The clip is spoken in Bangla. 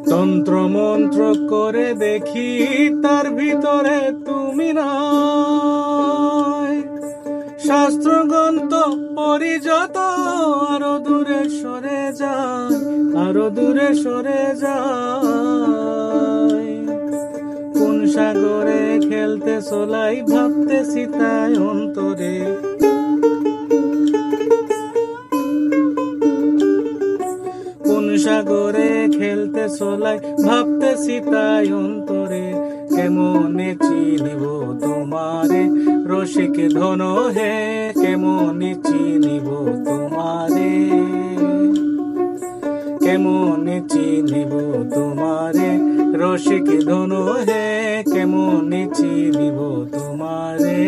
তন্ত্র মন্ত্র করে দেখি তার ভিতরে তুমি নাই। শাস্ত্রগ্রন্থ পড়ি যত আরো দূরে সরে যায়, আরো দূরে সরে যায়। কোন সাগরে খেলতে চলাই ভাবতেছি তাই অন্তরে। কোন সাগরে খেলতে চলাই ভাবতেছি তাই অন্তরে। কেমনে চিনিব তোমারে রসিক ধন হে, কেমনে চিনিব তোমারে, কেমনে চিনিব তোমারে রসিক ধন হে, কেমনে চিনিব তোমারে।